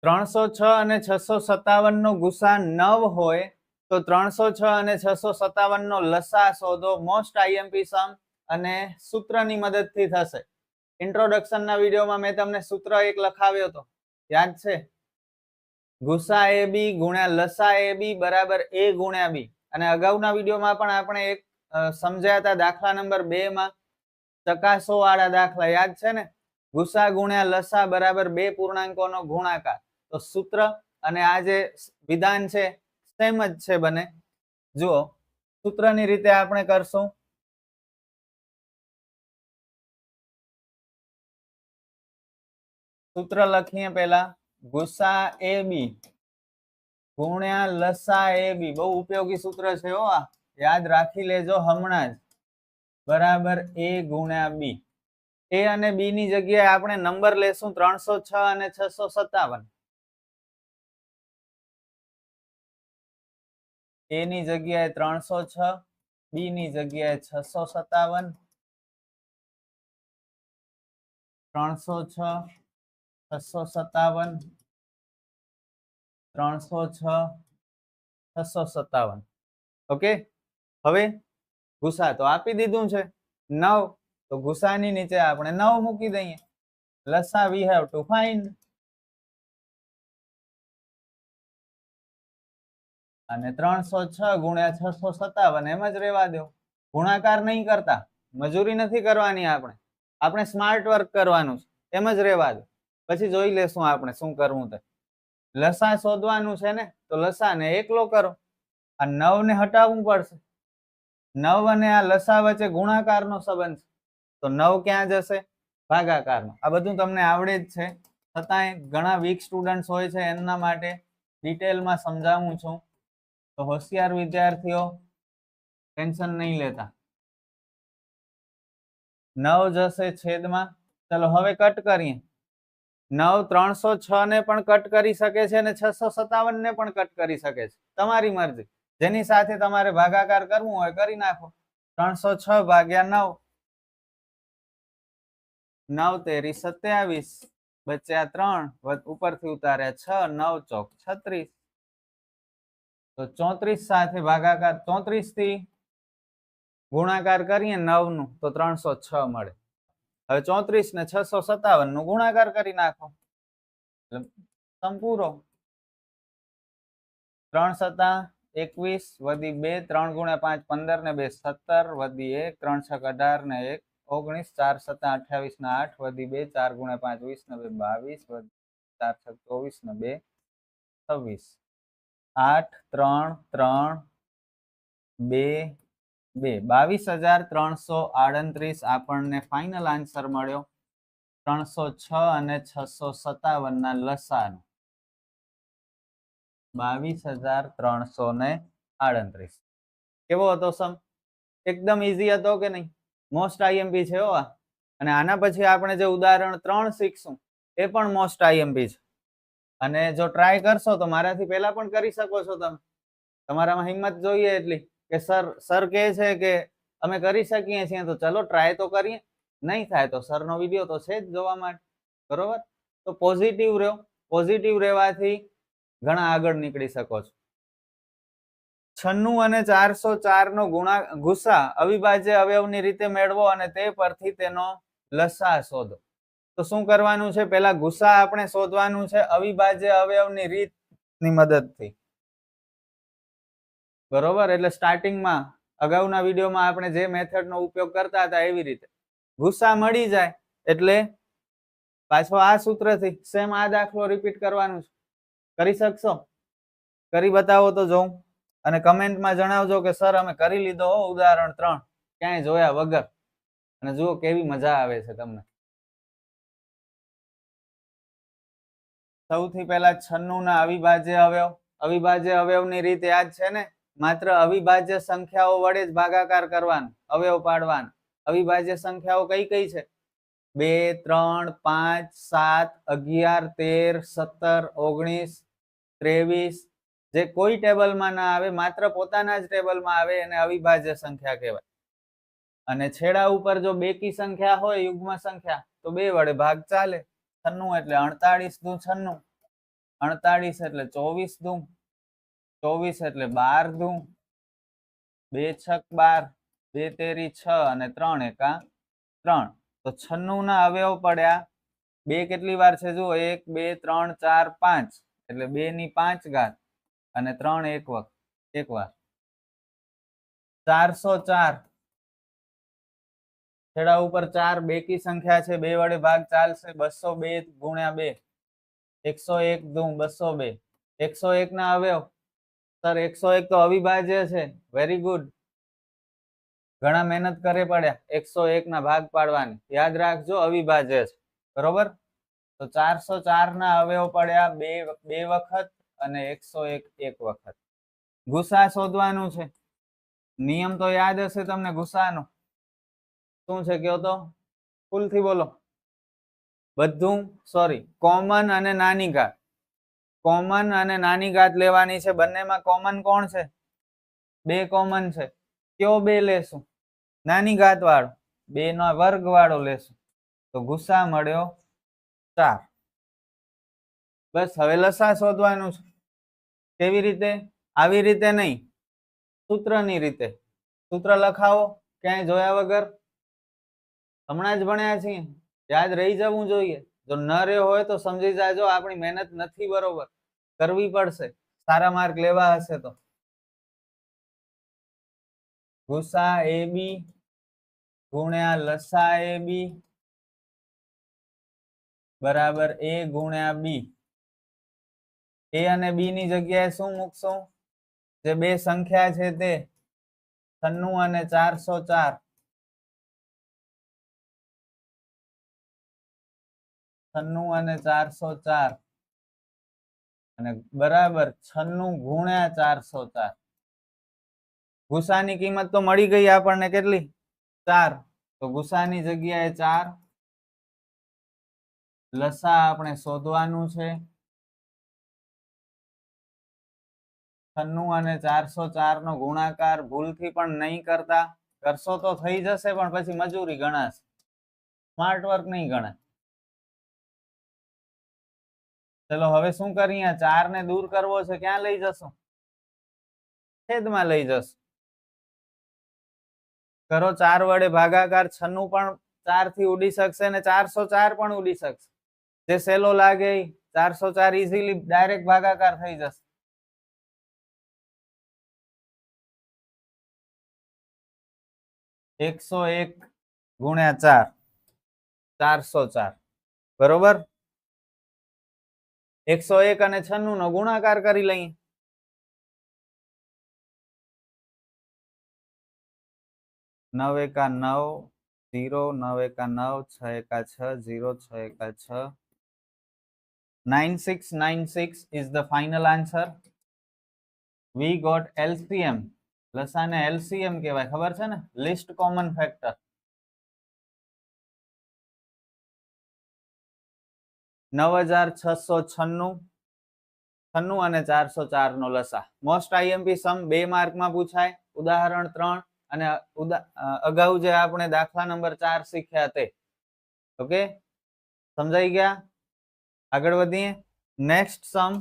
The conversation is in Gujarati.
306 અને 657 નો ગુસા 9 હોય તો 306 અને 657 નો લસા શોધો. મોસ્ટ આઈએમપી સમ અને સૂત્રની મદદથી થશે. ઇન્ટ્રોડક્શન ના વિડીયોમાં મેં તમને સૂત્ર એક લખાવ્યો હતો, યાદ છે? ગુસા એ બી ગુણ્યા લસા એ બી બરાબર a ગુણ્યા b. અને અગાઉના વિડીયોમાં પણ આપણે એક સમજ્યા હતા, દાખલા નંબર 2 માં ચકાસો વાળા દાખલા, યાદ છે ને? ગુસા ગુણ્યા લસા બરાબર 2 પૂર્ણાંકોનો ગુણાકાર. તો સૂત્ર અને આ જે વિધાન છે સેમ જ છે બને. જુઓ, સૂત્રની રીતે આપણે કરશું. સૂત્ર લખીએ પહેલા, ગુસા એ બી ગુણ્યા લસા એ બી. બહુ ઉપયોગી સૂત્ર છે હો આ, યાદ રાખી લેજો હમણાં જ. બરાબર a ગુણ્યા b. a અને b ની જગ્યાએ આપણે નંબર લેશું 306 અને 657. a ની જગ્યાએ 306, b ની જગ્યાએ 657. 306 657 306 657. ઓકે, હવે ગુસા તો આપી દીધું છે 9, તો ગુસાની નીચે આપણે 9 મૂકી દઈએ. લસા વી હેવ ટુ ફાઇન્ડ. અને 306 ગુણ્યા 657 એમ જ રહેવા દો. ગુણાકાર નહીં કરતા, મજૂરી નથી કરવાની, આપણે સ્માર્ટ વર્ક કરવાનું છે, એમ જ રહેવા દો. પછી જોઈ લેશું આપણે શું કરવું તે. લસા શોધવાનું છે ને, તો લસાને એકલો કરો. આ 9 ને હટાવવું પડશે. 9 અને આ લસા વચ્ચે ગુણાકારનો સંબંધ છે, તો 9 ક્યાં જશે? ભાગાકારમાં. આ બધું તમને આવડે જ છે, છતાંય ઘણા વીક સ્ટુડન્ટ્સ હોય છે, એમના માટે ડિટેલમાં સમજાવું છું. તો હોશિયાર વિદ્યાર્થીઓ ટેન્શન નહીં લેતા. 9 જશે છેદમાં. ચલો હવે કટ કરીએ. 9 306 ને પણ કટ કરી શકે છે અને 657 ને પણ કટ કરી શકે છે, તમારી મરજી. જેની સાથે તમારે ભાગાકાર કરવું હોય કરી નાખો. 306 ભાગ્યા 9, 9 તેરી 27, બચ્યા 3, ઉપરથી ઉતાર્યા 6, 9 ચોક 36. તો 34 સાથે ભાગાકાર, 34 થી ગુણાકાર કરીએ 9 નું તો 306 મળે. હવે 34 ને 657 નું ગુણાકાર કરી નાખો, સંપૂરો. 3 સતા 21 વધી 2, 3 ગુણ્યા 5 15 ને 2 17 વધી 1, 3 છક 18 ને 1 19, 4 સતા 28 ને 8 વધી 2, 4 ગુણ્યા 5 20 ને 2 22 વધી 4 છક 24 ને 2 26. 8 3 3 2 2 22,338 આપણને ફાઇનલ આન્સર મળ્યો 306 અને 657 ના લસાનો. 22,338. કેવો હતો સમ? એકદમ ઈઝી હતો કે નહીં? મોસ્ટ આઈએમપી છે હો આ. અને આના પછી આપણે જે ઉદાહરણ 3 શીખશું એ પણ મોસ્ટ આઈએમપી છે. અને જો ટ્રાય કરશો તો મારાથી પહેલા પણ કરી શકો છો તમે. તમારામાં હિંમત જોઈએ એટલી કે સર કહે છે કે અમે કરી શકીએ છીએ, તો ચલો ટ્રાય તો કરીએ. નહીં થાય તો સરનો વિડીયો તો છે જ જોવા માટે, બરોબર? તો પોઝિટિવ રહ્યો. પોઝિટિવ રહેવાથી ઘણા આગળ નીકળી શકો છો. 96 અને 404 નો ગુસા અવિભાજ્ય અવયવની રીતે મેળવો અને તે પરથી તેનો લસા શોધો. તો શું કરવાનું છે? પહેલા ગુસા આપણે શોધવાનું છે અવિભાજ્ય અવયવની રીતની મદદથી, બરોબર? એટલે સ્ટાર્ટિંગમાં અગાઉના વિડીયોમાં આપણે જે મેથડનો ઉપયોગ કરતા હતા એવી રીતે ગુસા મળી જાય એટલે પાછો આ સૂત્રથી સેમ આ દાખલો રિપીટ કરવાનું છે. કરી શકશો? કરી બતાવો તો જોઉં. અને કમેન્ટમાં જણાવજો કે સર અમે કરી લીધો હો ઉદાહરણ 3 ક્યાંય જોયા વગર. અને જુઓ કેવી મજા આવે છે તમને. સૌથી પહેલા 96 ના અવિભાજ્ય અવયવ. અવિભાજ્ય અવયવની રીત યાદ છે ને? માત્ર અવિભાજ્ય સંખ્યાઓ વડે જ ભાગાકાર કરવાનો, અવયવ પાડવાનો. અવિભાજ્ય સંખ્યાઓ કઈ કઈ છે? 2 3 5 7 11 13 17 19 23. જે કોઈ ટેબલમાં ના આવે, માત્ર પોતાના જ ટેબલમાં આવે એને અવિભાજ્ય સંખ્યા કહેવાય. અને છેડા ઉપર જો બેકી સંખ્યા હોય, યુગ્મ સંખ્યા, તો 2 વડે ભાગ ચાલે. 96 એટલે 48 દુ 96. 48 એટલે 24 દુ, 24 એટલે 12 દુ, 2 છક 12, 2 તેરી 6 અને 3 એકા 3. તો 96 ના અવયવ પડ્યા. 2 કેટલી વાર છે જુઓ, 1 2 3 4 5 એટલે 2 ની 5 ઘાત અને 3 એક વાર. 404 છેડા ઉપર 4 બેકી સંખ્યા છે, 2 વડે ભાગ ચાલશે. 202 ગુણ્યા 2, 101 દુ 202. 101 ના અવયવ સર 101 તો અવિભાજ્ય છે. વેરી ગુડ, ઘણા મહેનત કરે પડ્યા 101 ના ભાગ પાડવાની. યાદ રાખજો અવિભાજ્ય છે, બરોબર. તો 404 ના અવયવ પડ્યા 2 વખત અને 101 એક વખત. ગુસા શોધવાનું છે. નિયમ તો યાદ હશે તમને ગુસાનો. શું છે કયો તો, ફૂલથી બોલો. બધું કોમન અને નાની ઘાત. કોમન અને નાની ઘાત લેવાની છે. બંનેમાં કોમન કોણ છે? 2 કોમન છે. કયો 2 લેશું? નાની ઘાત વાળો. 2 નો વર્ગ વાળો લેશું. તો ગુસા મળ્યો 4. બસ હવે લસા શોધવાનું છે. કેવી રીતે? આવી રીતે નહીં, સૂત્રની રીતે. સૂત્ર લખાવો ક્યાંય જોયા વગર. હમણાં જ ભણ્યા છીએ, યાદ રહી જવું જોઈએ. જો ન રહ્યો હોય તો સમજી જાજો આપણી મહેનત નથી બરોબર, કરવી પડશે સારા માર્ક લેવા હશે તો. ગુસા AB ગુણ્યા લસા AB બરાબર A ગુણ્યા B. A અને B ની જગ્યાએ શું મૂકશું? જે 2 સંખ્યા છે તે 96 અને 404. 96 અને 404 અને બરાબર 96 ગુણ્યા 404. ગુસાની કિંમત તો મળી ગઈ આપણને કેટલી? 4. તો ગુસાની જગ્યાએ 4. લસા આપણે શોધવાનું છે. 96 અને 404 નો ગુણાકાર ભૂલથી પણ નહીં કરતા. કરશો તો થઈ જશે પણ પછી મજૂરી ગણાશે, સ્માર્ટ વર્ક નહીં ગણાય. ચલો હવે શું કરીએ? 4 ને દૂર કરવો છે, ક્યાં લઈ જશો? છેદમાં લઈ જશો. કરો 4 વડે ભાગાકાર. 96 પણ 4 થી ઉડી શકશે ને 404 પણ ઉડી શકશે. જે સહેલો લાગે 404 ઇઝીલી ડાયરેક્ટ ભાગાકાર થઈ જશે. એકસો 1 ગુણ્યા 4, 404 બરોબર. 101 અને 96 નો ગુણાકાર કરી લઈએ. 9 એકા 9 0, 9 એકા 9, 6 એકા 6 0, 6 એકા 6. 9696 is the final answer. We got LCM. લસાને LCM કહેવાય, ખબર છે ને? List common factor. 9696 અને 404 નો લસા. મોસ્ટ આઈએમપી સમ 2 માર્કમાં પૂછાય. ઉદાહરણ 3 અને અગાઉ જે આપણે દાખલા નંબર 4 શીખ્યા તે. ઓકે, સમજાઈ ગયા? આગળ વધીએ. નેક્સ્ટ સમ